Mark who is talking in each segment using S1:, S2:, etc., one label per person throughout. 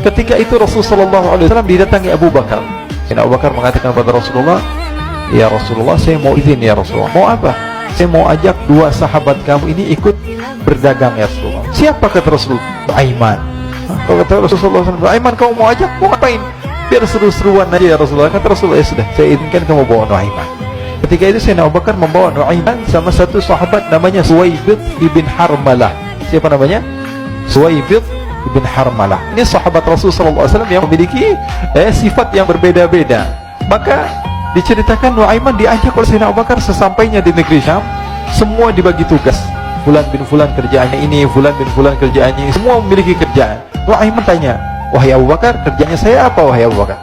S1: Ketika itu Rasulullah SAW didatangi Abu Bakar. Sayyidina Abu Bakar mengatakan kepada Rasulullah, "Ya Rasulullah, saya mau izin ya Rasulullah." "Mau apa?" "Saya mau ajak dua sahabat kamu ini ikut berdagang ya Rasulullah." "Siapa?" kata Rasulullah. "Aiman." Kalau kata Rasulullah SAW, "Aiman kamu mau ajak, mau ngapain?" "Biar seru-seruan aja ya Rasulullah." Kata Rasulullah, "Ya sudah, saya izinkan kamu bawa Nuaiman." Ketika itu Sayyidina Abu Bakar membawa Nuaiman sama satu sahabat namanya Suwaibid ibn Harmalah. Siapa namanya? Suwaibid ibn Harmalah. Ini sahabat Rasulullah SAW yang memiliki sifat yang berbeda-beda. Maka diceritakan Nuaiman diajak oleh Sayyidina Abu Bakar. Sesampainya di negeri Syam, semua dibagi tugas. Fulan bin Fulan kerjaannya ini, Fulan bin Fulan kerjaannya ini, semua memiliki kerjaan. Nuaiman tanya, "Wahai Abu Bakar, kerjanya saya apa wahai Abu Bakar?"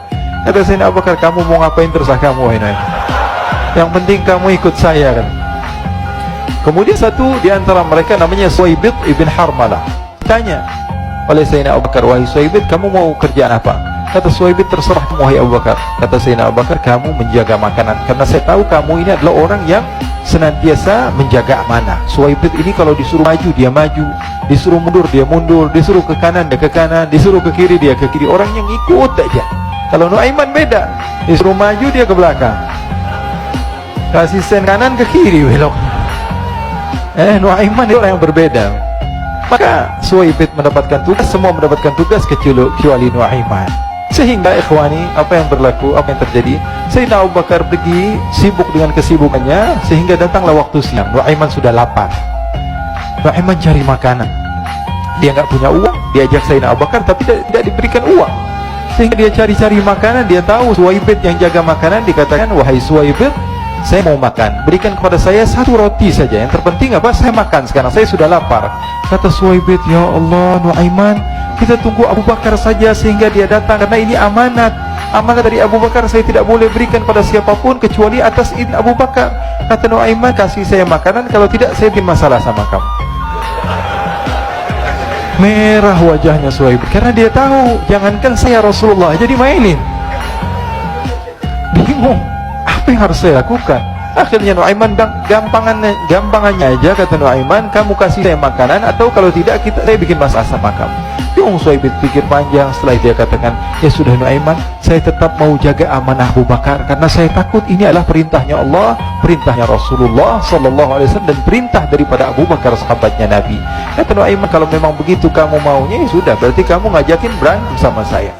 S1: Kata Sayyidina Abu Bakar, "Kamu mau ngapain terserah kamu wahai Nuaiman. Yang penting kamu ikut saya," kan. Kemudian satu di antara mereka namanya Suwaibid ibn Harmalah. Tanya oleh Sayyidina Abu Bakar, "Wahai Suwaibid, kamu mau kerjaan apa?" Kata Suwaibid, "Terserah kamu wahai Abu Bakar." Kata Sayyidina Abu Bakar, "Kamu menjaga makanan, karena saya tahu kamu ini adalah orang yang senantiasa menjaga amanah." Suwaibid ini kalau disuruh maju dia maju, disuruh mundur dia mundur, disuruh ke kanan dia ke kanan, disuruh ke kiri dia ke kiri. Orang yang ikut aja. Kalau Nuaiman beda, disuruh maju dia ke belakang, kasih sen kanan ke kiri belok. Nuaiman itu orang yang berbeda. Maka Suwaibid mendapatkan tugas, semua mendapatkan tugas kecuali Nuaiman. Sehingga ikhwani, apa yang berlaku, apa yang terjadi, Sayyidina Abu Bakar pergi sibuk dengan kesibukannya, sehingga datanglah waktu siang. Nuaiman sudah lapar. Nuaiman cari makanan. Dia nggak punya uang, diajak Sayyidina Abu Bakar tapi tidak diberikan uang. Sehingga dia cari-cari makanan. Dia tahu Suwaibid yang jaga makanan. Dikatakan, "Wahai Suwaibid, saya mau makan, berikan kepada saya satu roti saja. Yang terpenting apa? Saya makan sekarang, saya sudah lapar." Kata Suwaibid, "Ya Allah Nuaiman, kita tunggu Abu Bakar saja sehingga dia datang, karena ini amanat. Amanat dari Abu Bakar, saya tidak boleh berikan pada siapapun kecuali atas izin Abu Bakar." Kata Nuaiman, "Kasih saya makanan, kalau tidak saya bikin masalah sama kamu." Merah wajahnya Suwaibid, karena dia tahu jangankan saya Rasulullah jadi mainin. Bingung, apa yang harus saya lakukan? Akhirnya Nuaiman gampangannya aja, kata Nuaiman, "Kamu kasih saya makanan, atau kalau tidak saya bikin masalah sama kamu." Bingung Suwaibid, pikir panjang. Setelah dia katakan, "Ya sudah Nuaiman, saya tetap mau jaga amanah Abu Bakar, karena saya takut ini adalah perintahnya Allah, perintahnya Rasulullah SAW, dan perintah daripada Abu Bakar sahabatnya Nabi." Kata Nuaiman, "Kalau memang begitu kamu maunya, ya sudah, berarti kamu ngajakin berantem sama saya."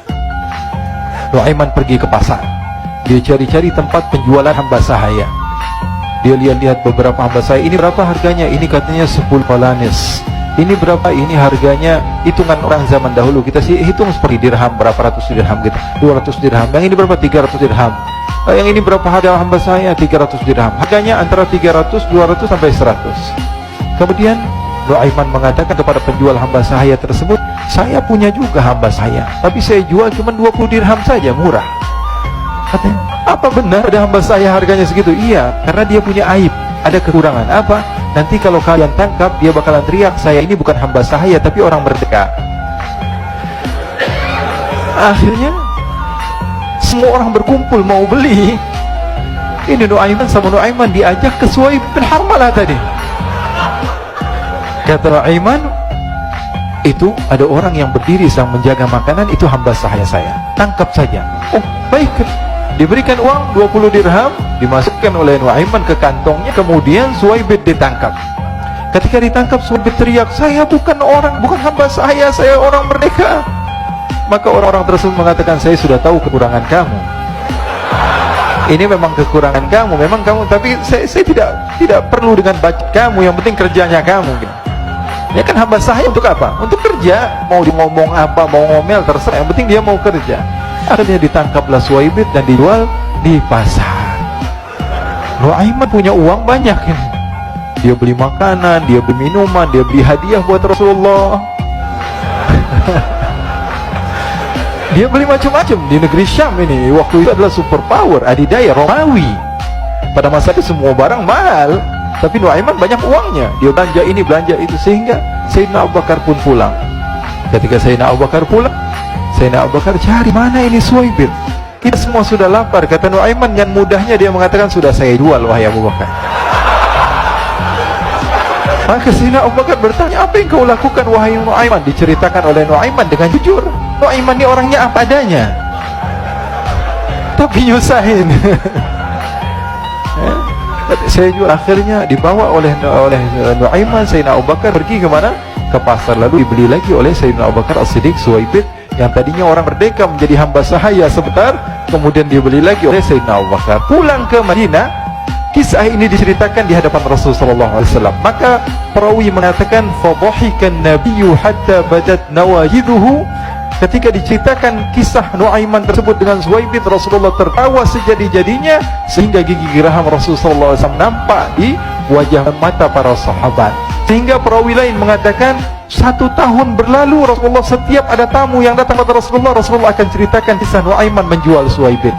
S1: Nuaiman pergi ke pasar. Dia cari-cari tempat penjualan hamba sahaya. Dia lihat-lihat beberapa hamba sahaya. "Ini berapa harganya?" "Ini katanya 10 falanis." "Ini berapa?" "Ini harganya hitungan orang zaman dahulu, kita sih hitung seperti dirham, berapa ratus dirham gitu, 200 dirham. Yang ini berapa? 300 dirham. Yang ini berapa harga hamba saya? 300 dirham. Harganya antara 300, 200 sampai 100. Kemudian Nuaiman mengatakan kepada penjual hamba sahaya tersebut, "Saya punya juga hamba saya, tapi saya jual cuma 20 dirham saja, murah." Katanya, "Apa benar ada hamba saya harganya segitu?" "Iya, karena dia punya aib, ada kekurangan." "Apa?" "Nanti kalau kalian tangkap, dia bakalan teriak, 'Saya ini bukan hamba sahaya, tapi orang merdeka.'" Akhirnya semua orang berkumpul mau beli. Ini Nuaiman sama Nuaiman diajak ke Suwaibid bin Harmalah tadi. Kata Nuaiman, "Itu ada orang yang berdiri sedang menjaga makanan, itu hamba sahaya saya, tangkap saja." "Oh baik." Diberikan uang 20 dirham, dimasukkan oleh Nuaiman ke kantongnya. Kemudian Suwaibid ditangkap. Ketika ditangkap, Suwaibid teriak, "Saya bukan hamba saya orang merdeka." Maka orang-orang tersebut mengatakan, "Saya sudah tahu kekurangan kamu. Ini memang kekurangan kamu, memang kamu, tapi saya tidak perlu dengan budget kamu, yang penting kerjanya kamu." Ya kan hamba sahaya untuk apa? Untuk kerja. Mau dia ngomong apa, mau ngomel, terserah, yang penting dia mau kerja. Akhirnya ditangkaplah Suwaibid dan dijual di pasar. Nuaiman punya uang banyak ini. Dia beli makanan, dia beli minuman, dia beli hadiah buat Rasulullah. Dia beli macam-macam di negeri Syam ini. Waktu itu adalah superpower, adidaya Romawi. Pada masa itu semua barang mahal, tapi Nuaiman banyak uangnya. Dia belanja ini, belanja itu, sehingga Sayyidina Abu Bakar pun pulang. Ketika Sayyidina Abu Bakar pulang, Sayyidina Abu Bakar cari, "Mana ini Suwaibid? Kita semua sudah lapar." Kata Nuaiman dengan mudahnya dia mengatakan, "Sudah saya jual wahai Abu Bakar." Maka Sayyidina Abu Bakar bertanya, "Apa yang kau lakukan wahai Nuaiman?" Diceritakan oleh Nuaiman dengan jujur. Nuaiman ini orangnya apa adanya, tapi nyusahin. Saya juga akhirnya dibawa oleh Nuaiman Sayyidina Abu Bakar pergi kemana? Ke pasar, lalu dibeli lagi oleh Sayyidina Abu Bakar As-Siddiq Suwaibit, yang tadinya orang merdeka menjadi hamba sahaya sebentar, kemudian dibeli lagi oleh Sayyidina Abu Bakar. Pulang ke Madinah, kisah ini diceritakan di hadapan Rasulullah SAW. Maka perawi mengatakan, fadhahikan nabiyyu hatta badat nawajiduhu. Ketika diceritakan kisah Nuaiman tersebut dengan Suwaibit, Rasulullah tertawa sejadi-jadinya sehingga gigi geraham Rasulullah SAW nampak di wajah mata para sahabat. Sehingga perawi lain mengatakan 1 tahun berlalu, Rasulullah setiap ada tamu yang datang kepada Rasulullah, Rasulullah akan ceritakan kisah Nuaiman menjual Suwaibit.